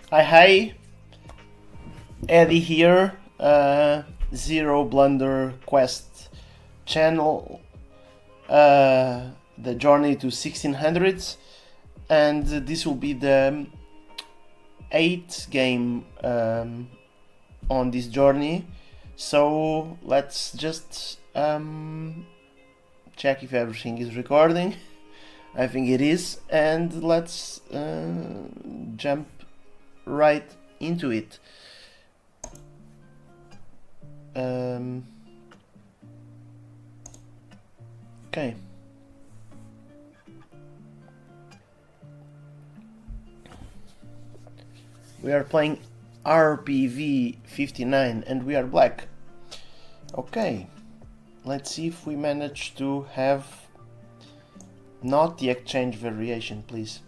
Hi, Eddie here. Zero Blunder Quest channel. The journey to 1600s, and this will be the 8th game on this journey. So let's just check if everything is recording. I think it is, and let's jump right into it. Okay. We are playing RPV 59 and we are black. Okay. Let's see if we manage to have not the exchange variation, please.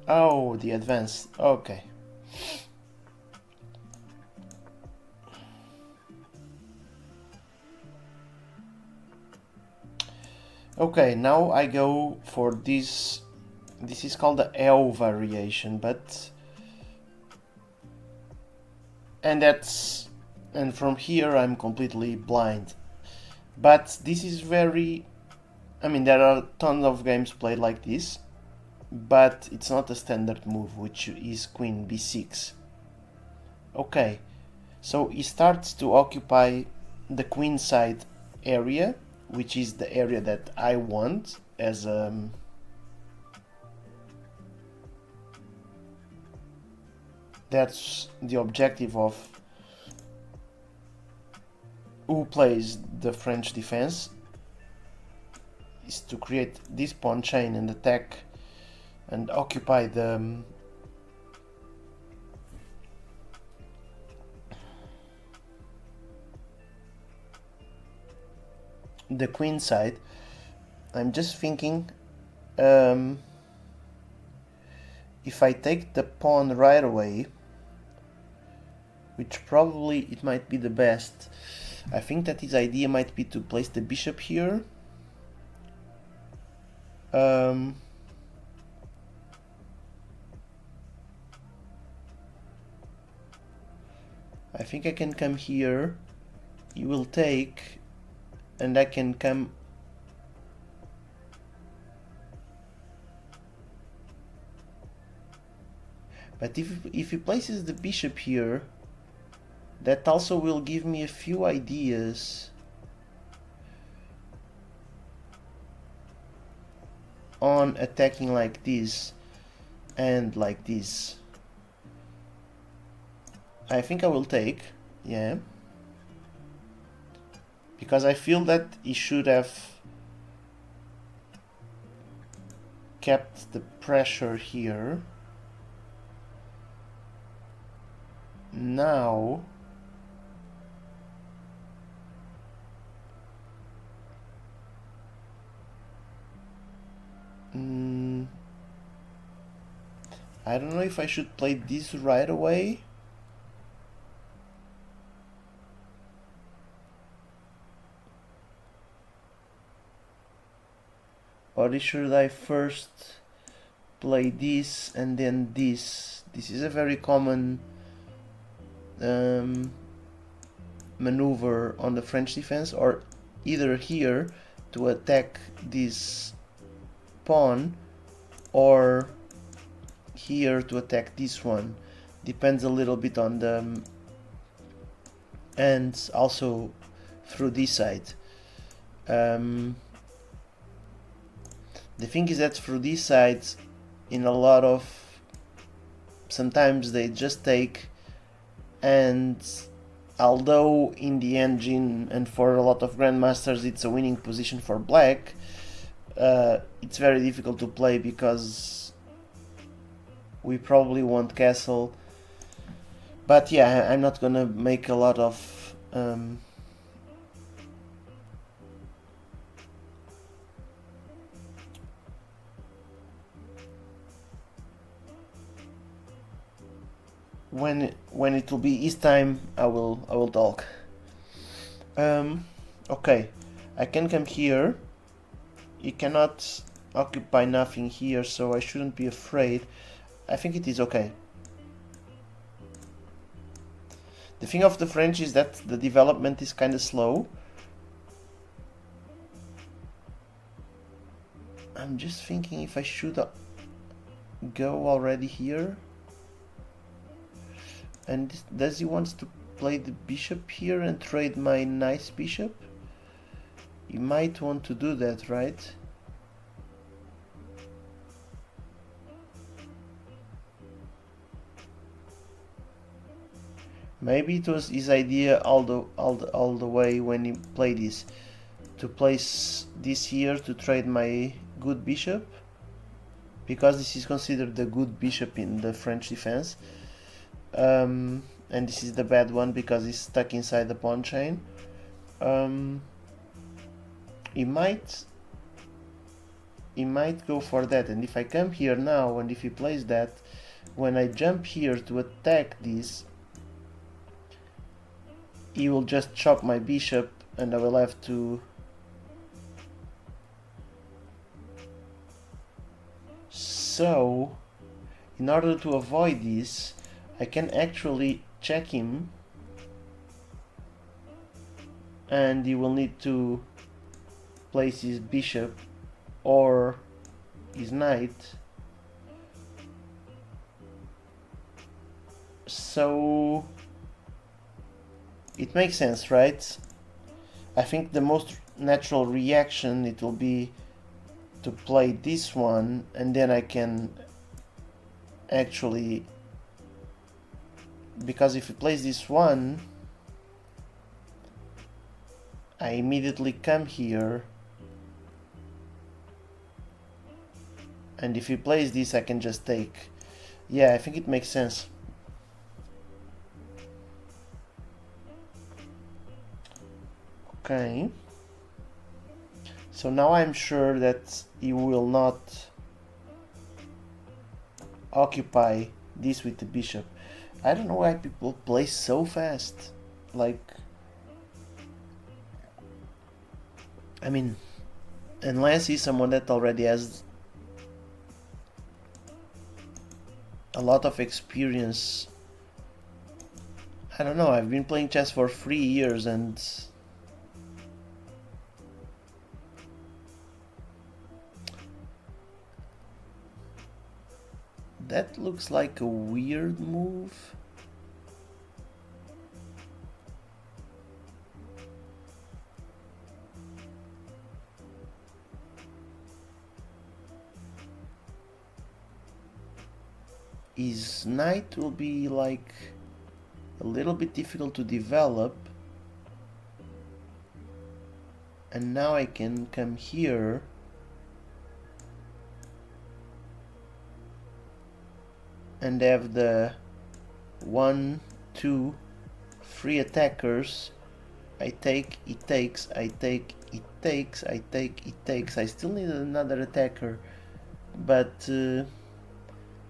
Oh, the advance. Okay. Okay, now I go for this. This is called the L variation, and from here I'm completely blind. But this is very, there are tons of games played like this, but it's not a standard move, which is Queen B6. Okay, so he starts to occupy the queen side area, which is the area that I want as that's the objective of who plays the French defense, is to create this pawn chain and attack and occupy the queen side. I'm just thinking, if I take the pawn right away, which probably it might be the best, I think that his idea might be to place the bishop here. I think I can come here, he will take, and I can come. But if he places the bishop here, that also will give me a few ideas on attacking like this and like this. I think I will take, yeah, because I feel that he should have kept the pressure here. Now I don't know if I should play this right away. Or should I first play this and then this? This is a very common maneuver on the French defense, or either here to attack this pawn or here to attack this one. Depends a little bit on the, and also through this side. The thing is that through this side, in a lot of, sometimes they just take, and although in the engine and for a lot of grandmasters it's a winning position for black, it's very difficult to play because we probably want castle. But yeah, I'm not gonna make a lot of when it will be his time, I will talk. Okay, I can come here. He cannot occupy nothing here, so I shouldn't be afraid. I think it is okay. thing of the French is that the development is kind of slow. I'm just thinking if I should go already here. And does he want to play the bishop here and trade my nice bishop? He might want to do that, right? Maybe it was his idea all the way when he played this, to place this here to trade my good bishop, because this is considered the good bishop in the French defense, and this is the bad one because it's stuck inside the pawn chain. He might go for that, and if I come here now and if he plays that, when I jump here to attack this, he will just chop my bishop and I will have to... So, in order to avoid this, I can actually check him, and he will need to place his bishop or his knight. So it makes sense, right? I think the most natural reaction it will be to play this one, and then I can actually, because if he plays this one, I immediately come here, and if he plays this I can just take. Yeah, I think it makes sense. Okay, so now I'm sure that he will not occupy this with the bishop. I don't know why people play so fast. Like, I mean, unless he's someone that already has a lot of experience. I don't know, I've been playing chess for 3 years and that looks like a weird move. His knight will be like a little bit difficult to develop, and now I can come here and have the 1, 2, 3 attackers. I take, it takes, I take, it takes, I take, it takes. I still need another attacker, but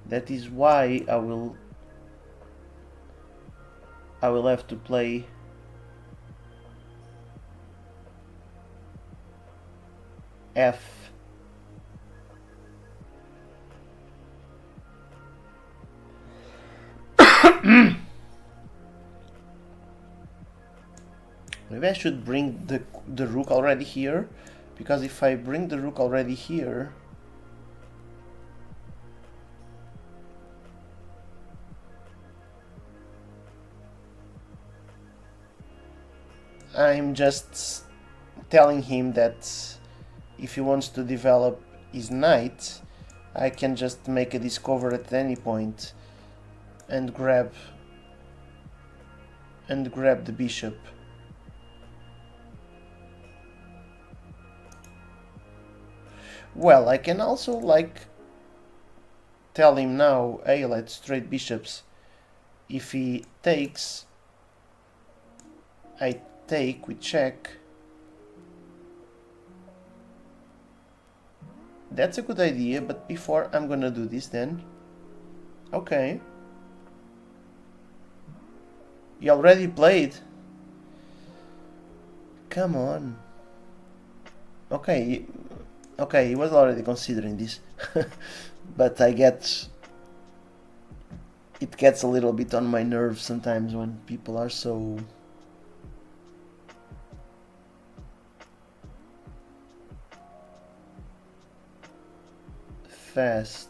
that is why I will have to play F. Maybe I should bring the rook already here, because if I bring the rook already here, I'm just telling him that if he wants to develop his knight, I can just make a discover at any point and grab the bishop. Well, I can also like tell him now, hey, let's trade bishops. If he takes, I take, we check. That's a good idea, but before I'm gonna do this then. Okay. You already played? Come on. Okay, he was already considering this. But I get it gets a little bit on my nerves sometimes when people are so fast.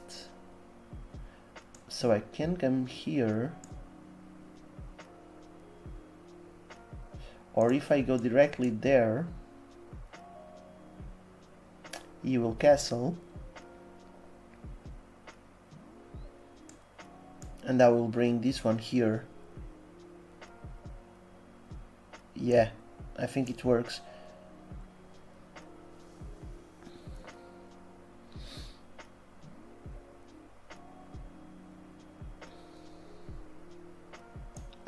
So I can come here, or if I go directly there, he will castle, and I will bring this one here. Yeah, I think it works.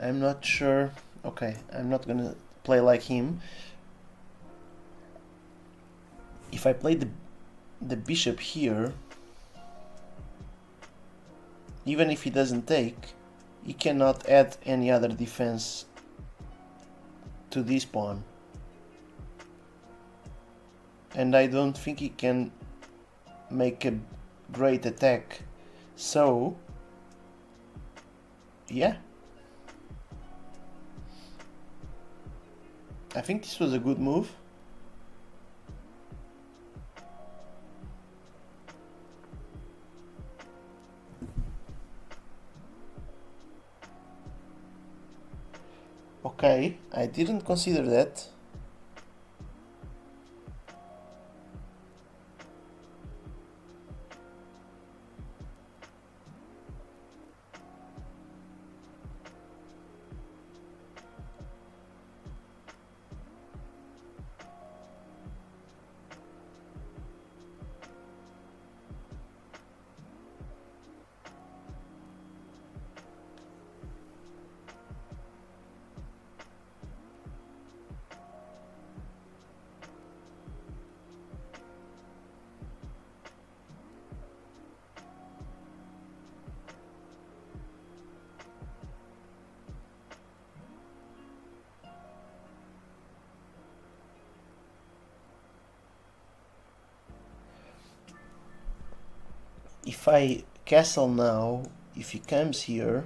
I'm not sure. Okay, I'm not gonna play like him. If I play the bishop here, even if he doesn't take, he cannot add any other defense to this pawn. And I don't think he can make a great attack. So, yeah. I think this was a good move. Okay, I didn't consider that. If I castle now, if he comes here,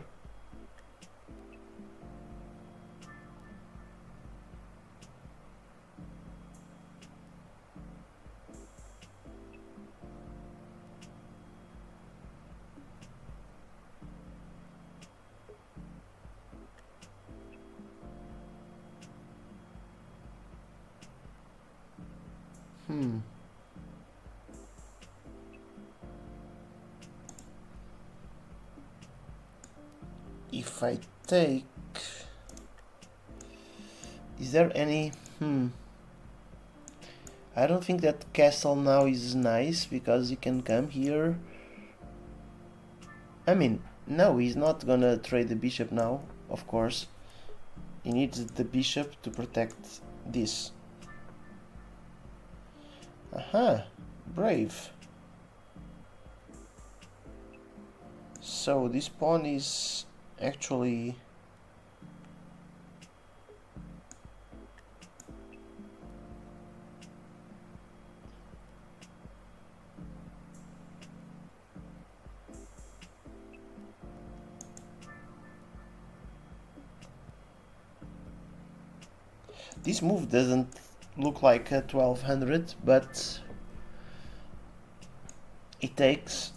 if I take, is there any, I don't think that castle now is nice because he can come here. I mean, no, he's not gonna trade the bishop now, of course. He needs the bishop to protect this. Aha, brave. So this pawn is actually this move doesn't look like a 1200, but it takes.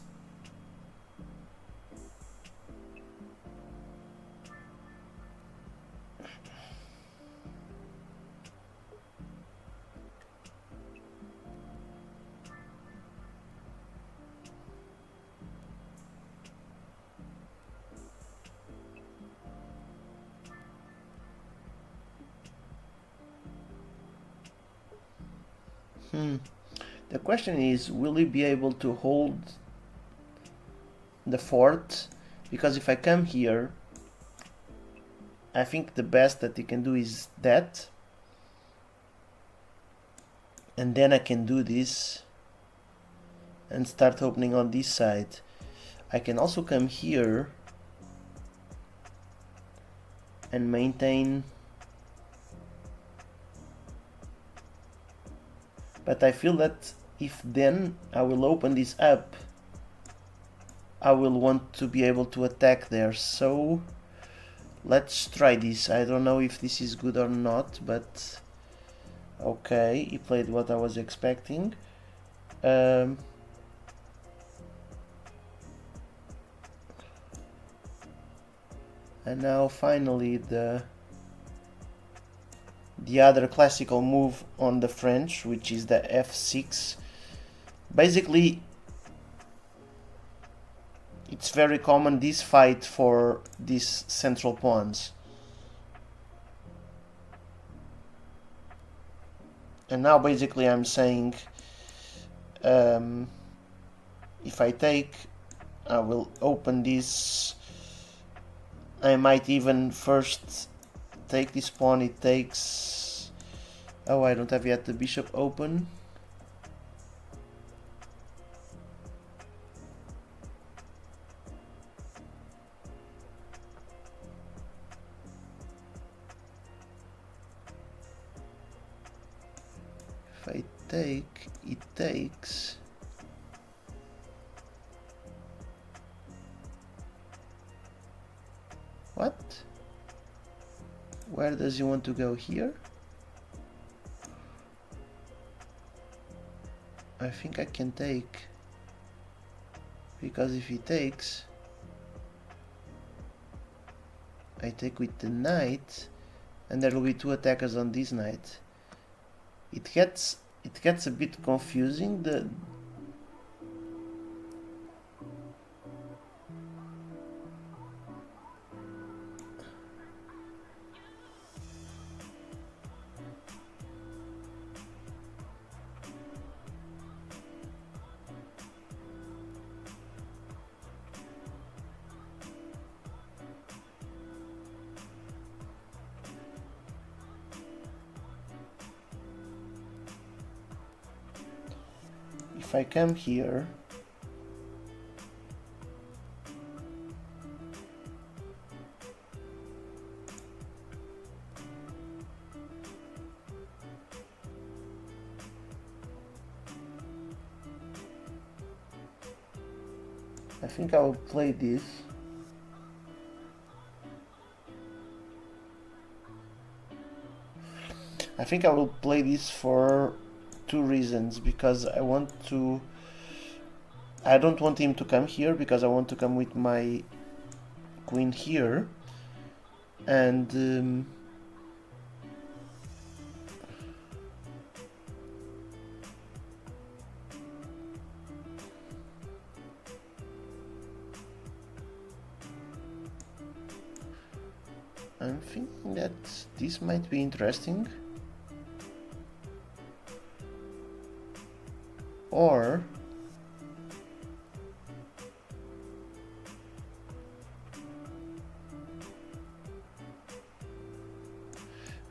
The question is, will he be able to hold the fort? Because if I come here, I think the best that he can do is that. And then I can do this and start opening on this side. I can also come here and maintain. But I feel that if then I will open this up, I will want to be able to attack there. So let's try this. I don't know if this is good or not, but okay, he played what I was expecting. And now finally the other classical move on the French, which is the f6. Basically, it's very common, this fight for these central pawns. And now basically I'm saying, if I take, I will open this. I might even first take this pawn. It takes... Oh, I don't have yet the bishop open. If I take, it takes... What? Where does he want to go? Here? I think I can take, because if he takes, I take with the knight, and there will be two attackers on this knight. It gets a bit confusing. If I come here, I think I will play this. I think I will play this for two reasons, because I don't want him to come here, because I want to come with my queen here, and I'm thinking that this might be interesting. Or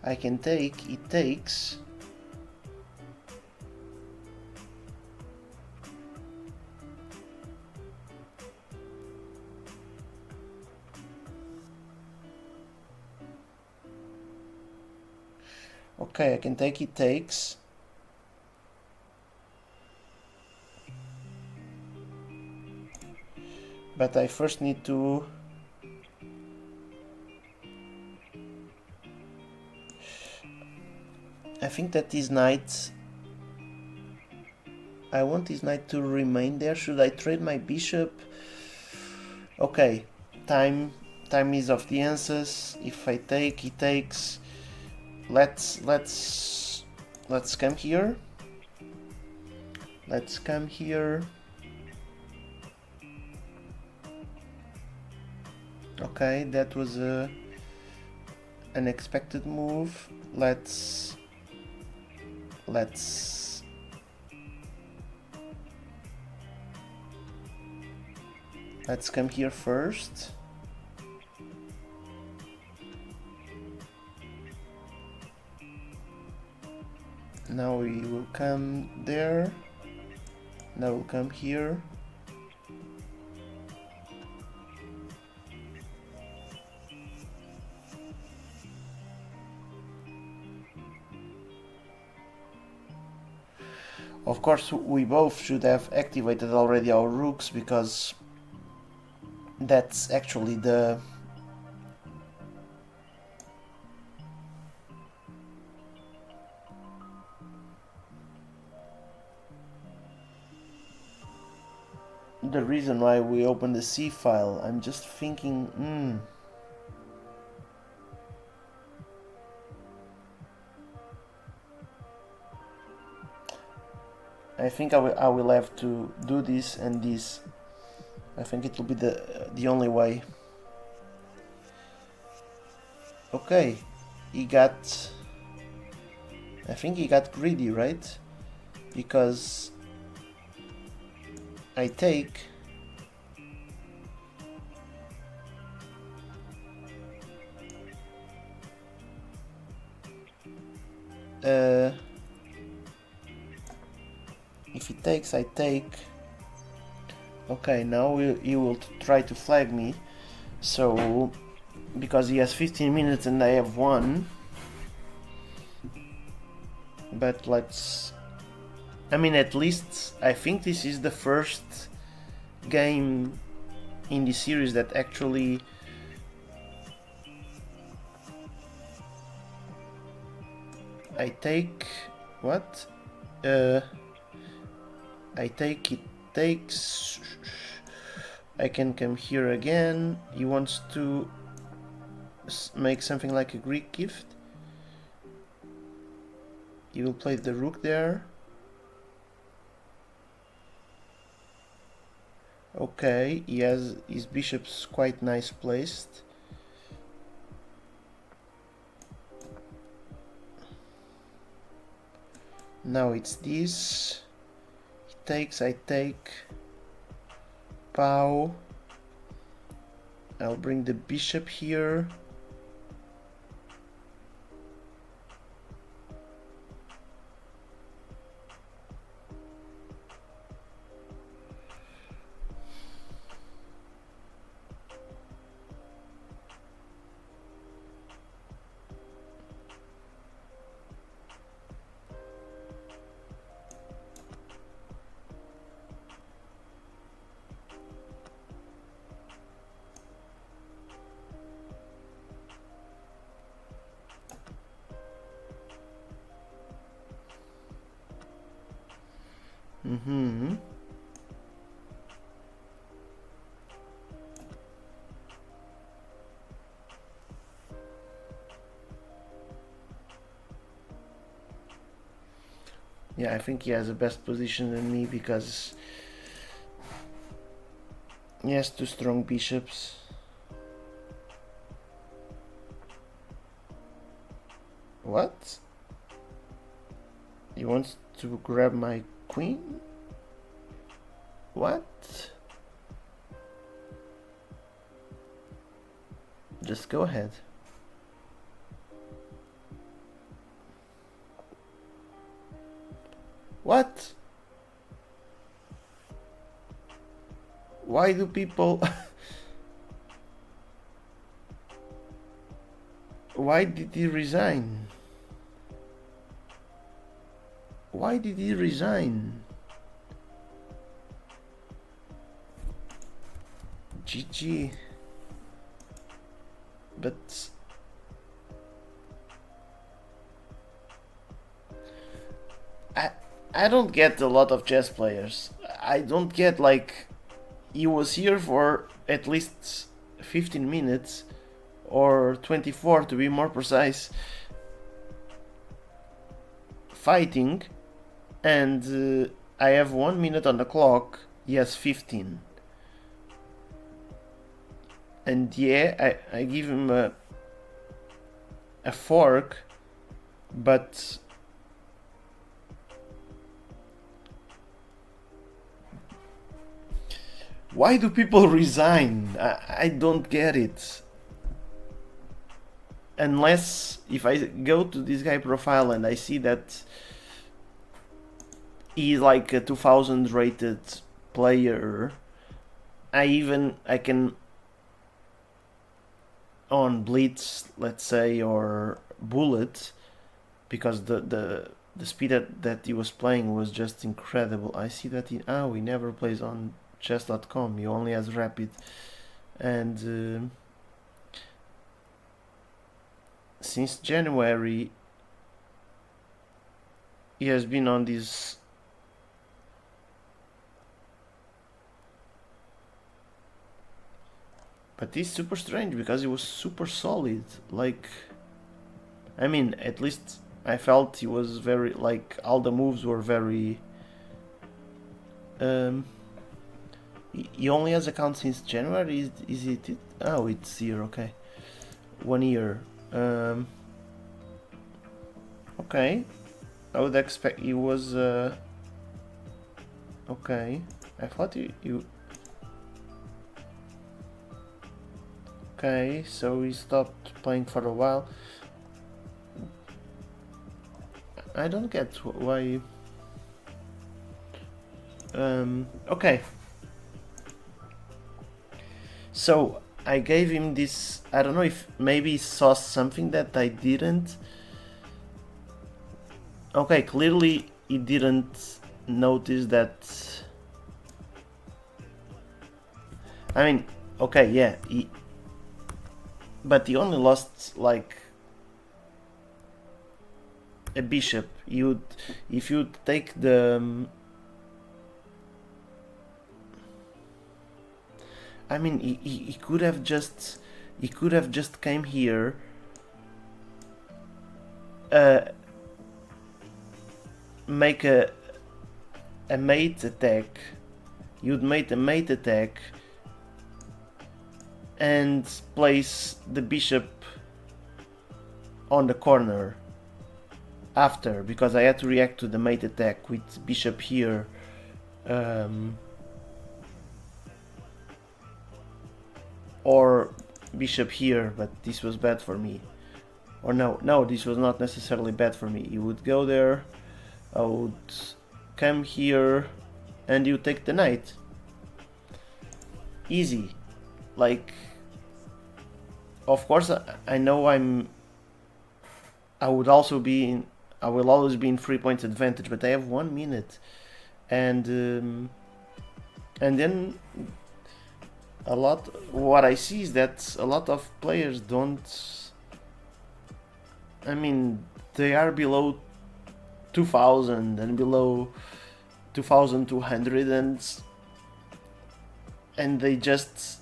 I can take, it takes, okay, I can take, it takes, but I first need to I think that this knight, I want this knight to remain there. Should I trade my bishop? Okay, time is of the essence. If I take, he takes. Let's come here. Let's come here. Okay, that was a unexpected move. Let's come here first. Now we will come there. Now we'll come here. Of course, we both should have activated already our rooks, because That's actually the reason why we opened the C file. I'm just thinking, I think I will have to do this and this. I think it will be the only way. Okay, he got... I think he got greedy, right? Because I take... if he takes, I take. Okay, now he will try to flag me. So, because he has 15 minutes and I have 1. But let's... I mean, at least I think this is the first game in the series that actually... I take... What? I take, it takes... I can come here again. He wants to make something like a Greek gift. He will play the rook there. Okay, he has his bishops quite nice placed. Now it's this. He takes, I take. Pow. I'll bring the bishop here. Yeah, I think he has a best position than me because he has 2 strong bishops. What? He wants to grab my queen? What? Just go ahead. What? Why do people... Why did he resign? Why did he resign? GG. But... I don't get a lot of chess players. I don't get, like, he was here for at least 15 minutes or 24 to be more precise, fighting, and I have 1 minute on the clock, he has 15. And yeah, I give him a fork, but why do people resign? I don't get it. Unless if I go to this guy profile and I see that he's like a 2000 rated player, I can on Blitz, let's say, or Bullet, because the speed that he was playing was just incredible. I see that he never plays on chess.com. He only has rapid. and since January he has been on this but it's super strange because it was super solid. Like, I mean, at least I felt he was very, like, all the moves were very he only has account since January. Is it? Oh, it's here. Okay, 1 year. Okay, I would expect he was. Okay, I thought you. Okay, so he stopped playing for a while. I don't get why. Okay. So I gave him this. I don't know if maybe he saw something that I didn't. Okay, clearly he didn't notice that. I mean, okay, yeah, but he only lost like a bishop. If you take the. I mean, he could have just came here. Make a mate attack. You'd make a mate attack and place the bishop on the corner after, because I had to react to the mate attack with bishop here. Or bishop here, but this was bad for me. Or no, this was not necessarily bad for me. You would go there, I would come here, and you take the knight. Easy. Like, of course, I know I will always be in 3 points advantage, but I have 1 minute, and then what I see is that a lot of players don't. I mean, they are below 2000 and below 2200, and they just.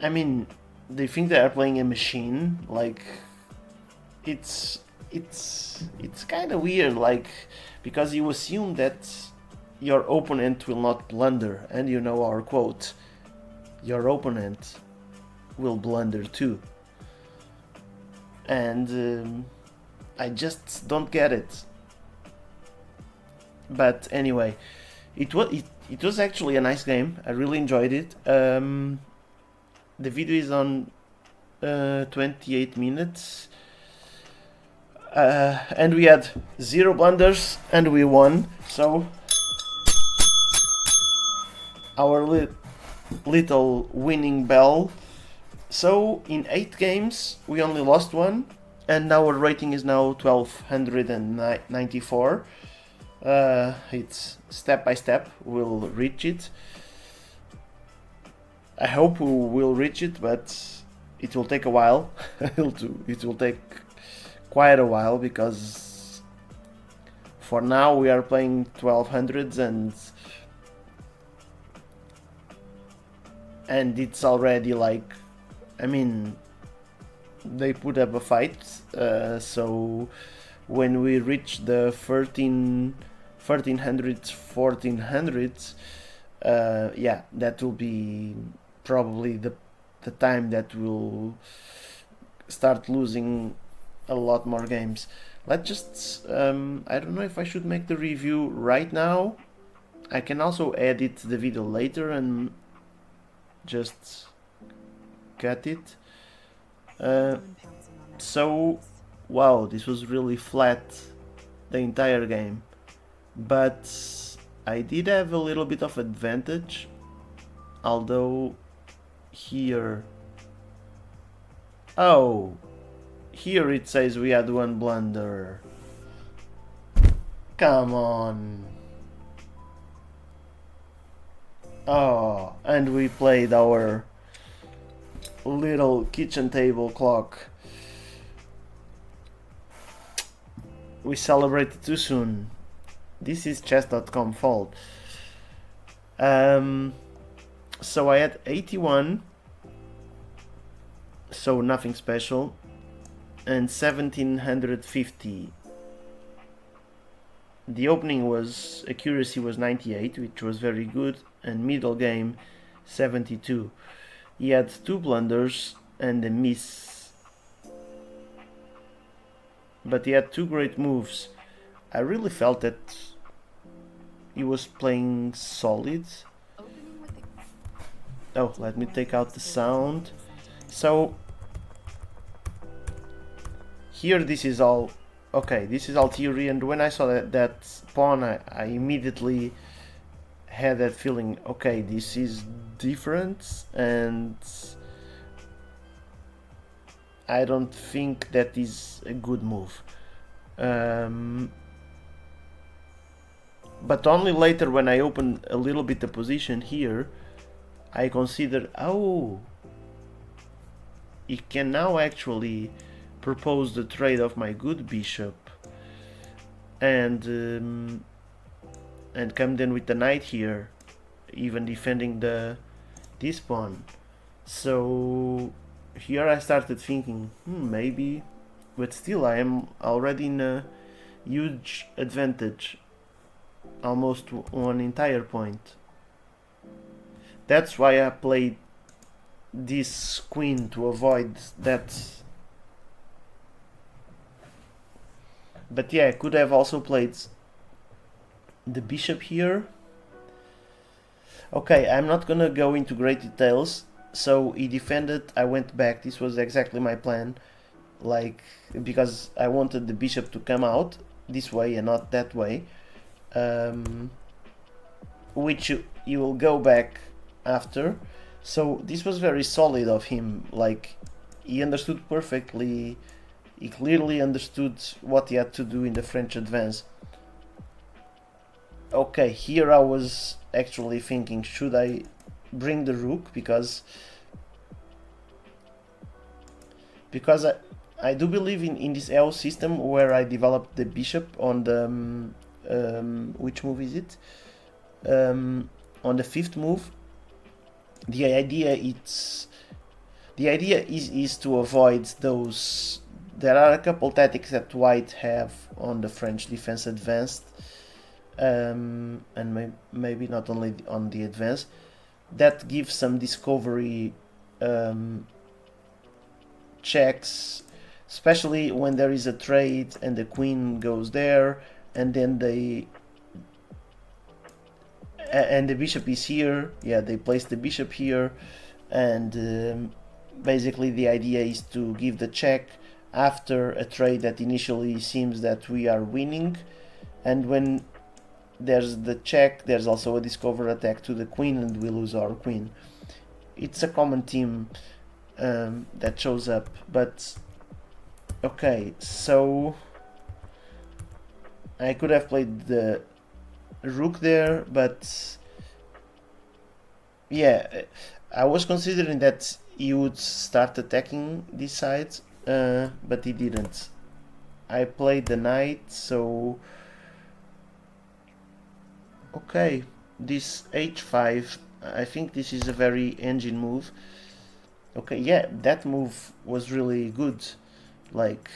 I mean, they think they are playing a machine. Like, it's kind of weird. Like, because you assume that your opponent will not blunder, and you know our quote, your opponent will blunder too. And I just don't get it. But anyway, it was actually a nice game. I really enjoyed it. The video is on 28 minutes. And we had 0 blunders and we won. So our little winning bell. So in 8 games we only lost 1, and our rating is now 1294. It's step by step, we'll reach it. I hope we will reach it, but it will take a while. It will take quite a while, because for now we are playing 1200s, and it's already like, I mean, they put up a fight, so when we reach the 1300s, 1400s, yeah, that will be probably the time that we'll start losing a lot more games. Let's just, I don't know if I should make the review right now. I can also edit the video later and just cut it. So, wow, this was really flat the entire game, but I did have a little bit of advantage, although here, oh, here it says we had 1 blunder. Come on. Oh, and we played our little kitchen table clock. We celebrated too soon. This is chess.com fault. So I had 81, so nothing special, and 1750. The opening was accuracy was 98, which was very good, and middle game 72. He had 2 blunders and a miss, but he had 2 great moves. I really felt that he was playing solid. Oh, let me take out the sound. So here this is all okay, this is all theory, and when I saw that pawn, I immediately had that feeling, okay, this is different, and I don't think that is a good move. But only later, when I opened a little bit the position here, I considered, oh, he can now actually propose the trade of my good bishop, and come then with the knight here, even defending this pawn. So here I started thinking, maybe, but still I am already in a huge advantage, almost 1 entire point. That's why I played this queen, to avoid that. But yeah, I could have also played the bishop here. Okay, I'm not gonna go into great details. So he defended, I went back. This was exactly my plan, like, because I wanted the bishop to come out this way and not that way, which you will go back after. So this was very solid of him, like, he understood perfectly, he clearly understood what he had to do in the French advance. Okay, here I was actually thinking, should I bring the rook, because I do believe in this L system, where I developed the bishop on the which move is it? On the 5th move. The idea is to avoid those. There are a couple tactics that white have on the French defense advanced, and maybe not only on the advance, that gives some discovery checks, especially when there is a trade and the queen goes there, and then and the bishop is here. Yeah, they place the bishop here, and basically the idea is to give the check after a trade that initially seems that we are winning, and when there's the check, there's also a discover attack to the queen, and we lose our queen. It's a common theme that shows up. But okay, so I could have played the rook there, but yeah, I was considering that he would start attacking this side, but he didn't. I played the knight, so okay, this h5, I think this is a very engine move. Okay, yeah, that move was really good, like,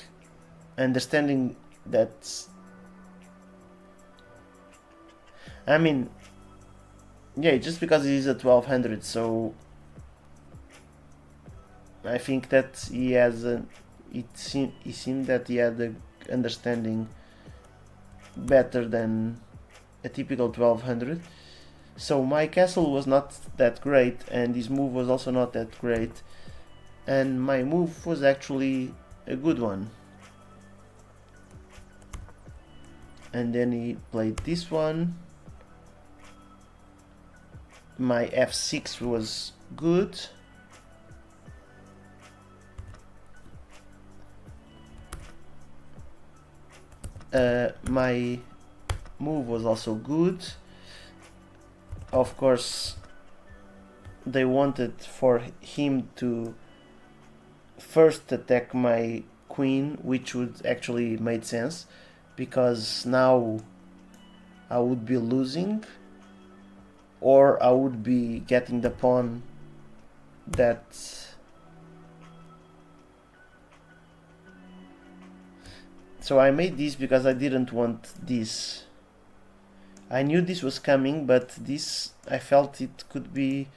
understanding that, I mean, yeah, just because he is at 1200, so I think that he has it seemed that he had the understanding better than a typical 1200. So my castle was not that great, and his move was also not that great, and my move was actually a good one. And then he played this one. My f6 was good. My move was also good. Of course, they wanted for him to first attack my queen, which would actually made sense, because now I would be losing, or I would be getting the pawn that... So I made this because I didn't want this. I knew this was coming, but this, I felt it could be...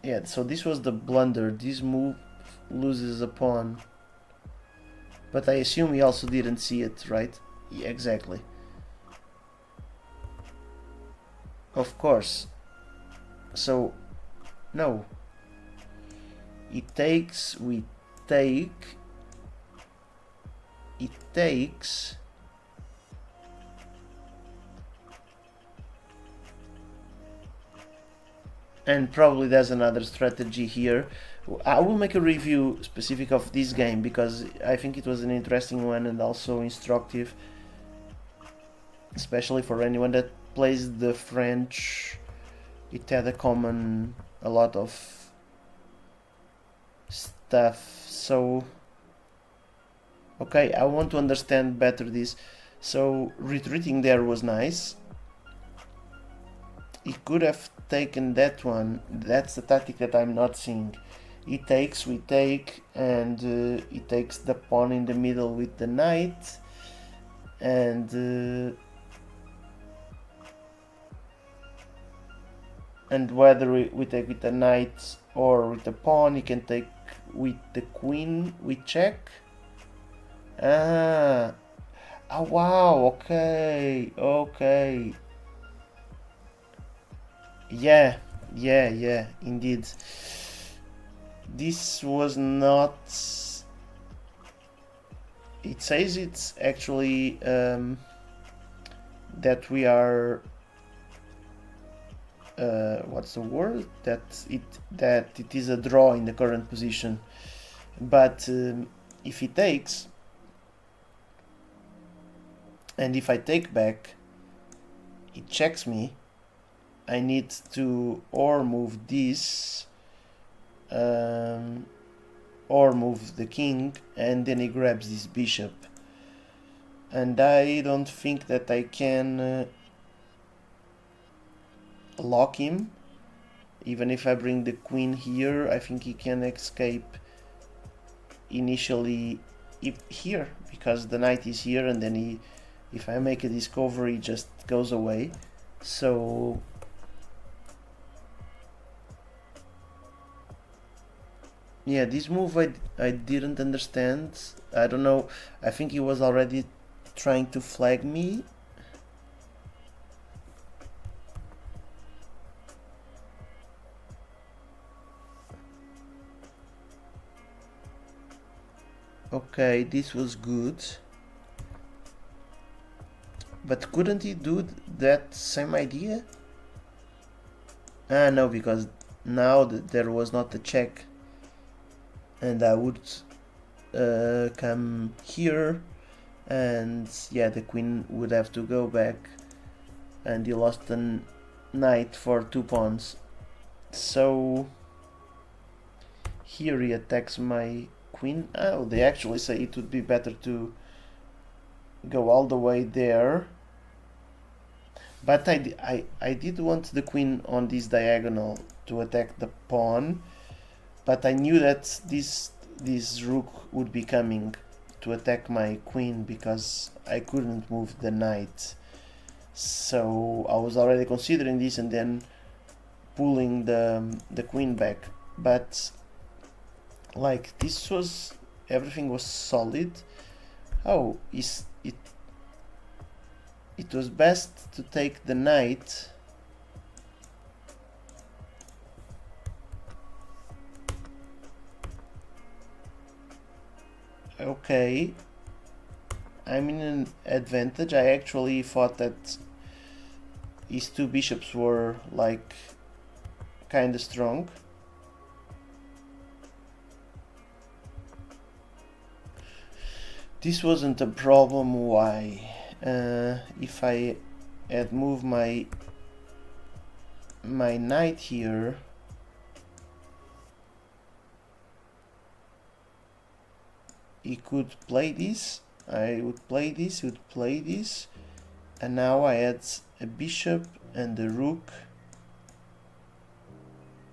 Yeah, so this was the blunder. This move loses a pawn. But I assume he also didn't see it, right? Yeah, exactly. Of course. So, no. It takes, we take... It takes... And probably there's another strategy here. I will make a review specific of this game because I think it was an interesting one and also instructive, especially for anyone that plays the French. It had a lot of stuff. So, okay, I want to understand better this. So retreating there was nice. He could have taken that one. That's the tactic that I'm not seeing. He takes, we take, and he takes the pawn in the middle with the knight, and whether we take with the knight or with the pawn, he can take with the queen. We check. Ah, wow. Okay. Yeah, indeed. This was not... It says it's actually that we are... what's the word? That it is a draw in the current position. But if he takes, and if I take back, it checks me. I need to or move this, or move the king, and then he grabs this bishop. And I don't think that I can lock him. Even if I bring the queen here, I think he can escape initially here, because the knight is here, and then if I make a discovery, he just goes away. So... yeah, this move I didn't understand. I don't know. I think he was already trying to flag me. Okay, this was good. But couldn't he do that same idea? Ah, no, because now there was not a check. And I would come here, and yeah, the queen would have to go back, and he lost the knight for 2 pawns. So here he attacks my queen. Oh, they actually say it would be better to go all the way there, but I did want the queen on this diagonal to attack the pawn. But I knew that this rook would be coming to attack my queen because I couldn't move the knight. So I was already considering this and then pulling the queen back. But like everything was solid. Oh, it was best to take the knight. Okay, I'm in an advantage. I actually thought that his 2 bishops were like kinda strong. This wasn't a problem. Why? If I had moved my my knight here, he could play this, I would play this, he would play this, and now I had a bishop and a rook.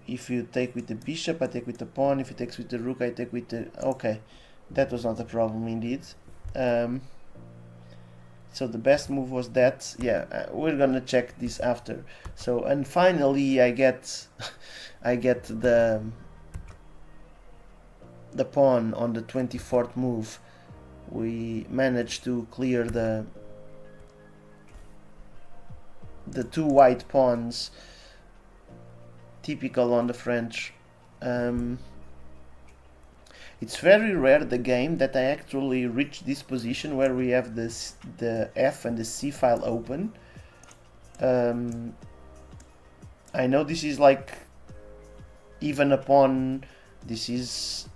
If you take with the bishop, I take with the pawn. If he takes with the rook, I take with the... Okay, that was not a problem indeed. So the best move was that. Yeah, we're gonna check this after. So, and finally I get I get the pawn on the 24th move. We managed to clear the two white pawns, typical on the French. It's very rare the game that I actually reach this position where we have this, the F and the C file open. I know this is like even a pawn. This is,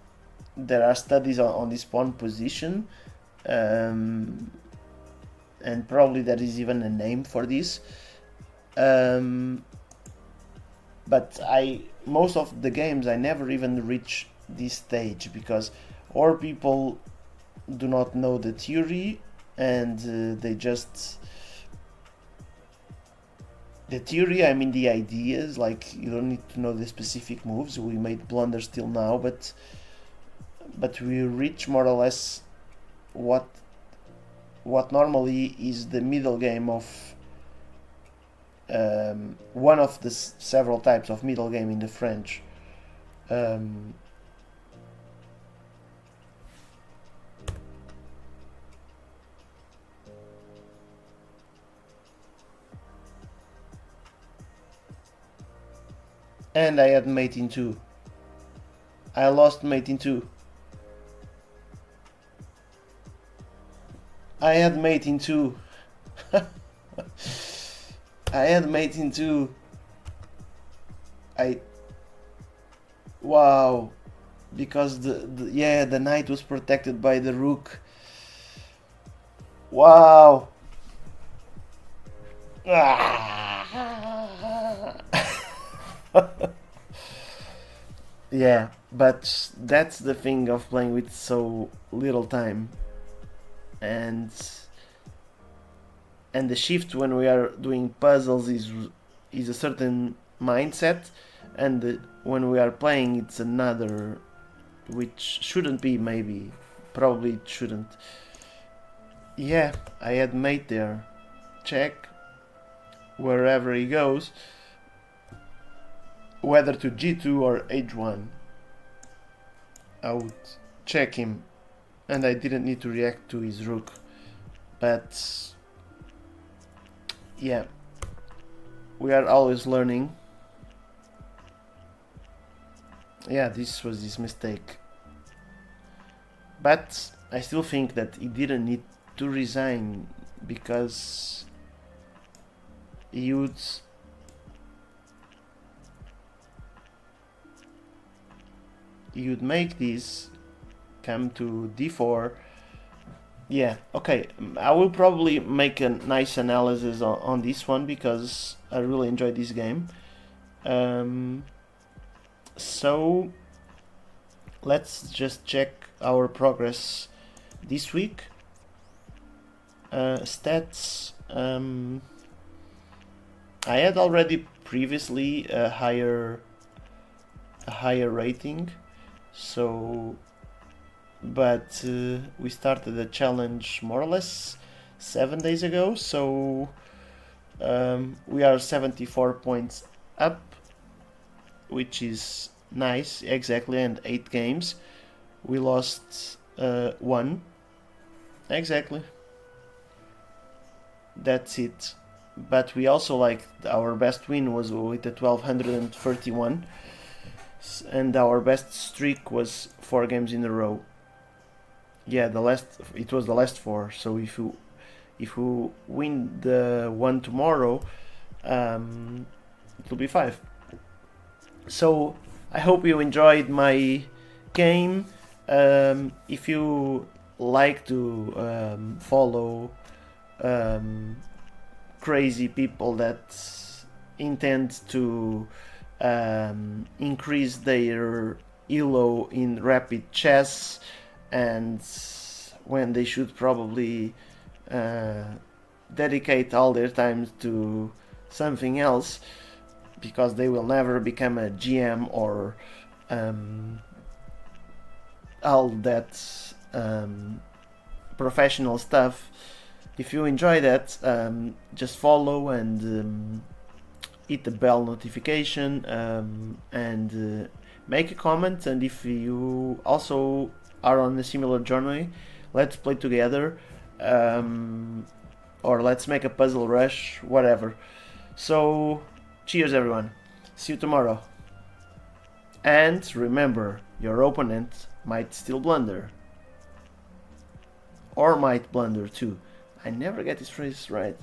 there are studies on this pawn position, and probably there is even a name for this. But most of the games I never even reach this stage because or people do not know the theory and they just the theory, I mean the ideas, like you don't need to know the specific moves. We made blunders till now, but we reach more or less what normally is the middle game of one of the several types of middle game in the French. And I had mate in 2. I lost mate in 2. I had mate in 2. I had mate in 2. Wow. Because the knight was protected by the rook. Wow. Yeah, but that's the thing of playing with so little time, and the shift when we are doing puzzles is a certain mindset, and when we are playing it's another, which shouldn't be, maybe, probably it shouldn't. Yeah, I had mate there. Check. Wherever he goes, whether to g2 or h1, I would check him, and I didn't need to react to his rook. But yeah, we are always learning. Yeah, this was his mistake, but I still think that he didn't need to resign, because he would make this come to d4. Yeah, okay, I will probably make a nice analysis on this one because I really enjoyed this game. So let's just check our progress this week. Stats. I had already previously a higher rating, so but we started the challenge more or less 7 days ago, so we are 74 points up, which is nice, exactly, and 8 games. We lost 1, exactly. That's it. But we also, like, our best win was with the 1231, and our best streak was 4 games in a row. Yeah, it was the last 4. So if you win the one tomorrow, it will be 5. So I hope you enjoyed my game. If you like to follow crazy people that intend to increase their elo in rapid chess, and when they should probably dedicate all their time to something else, because they will never become a GM or all that professional stuff. If you enjoy that, just follow and hit the bell notification, and make a comment. And if you also are on a similar journey, let's play together, or let's make a puzzle rush, whatever. So, cheers everyone. See you tomorrow. And remember, your opponent might still blunder. Or might blunder too. I never get this phrase right.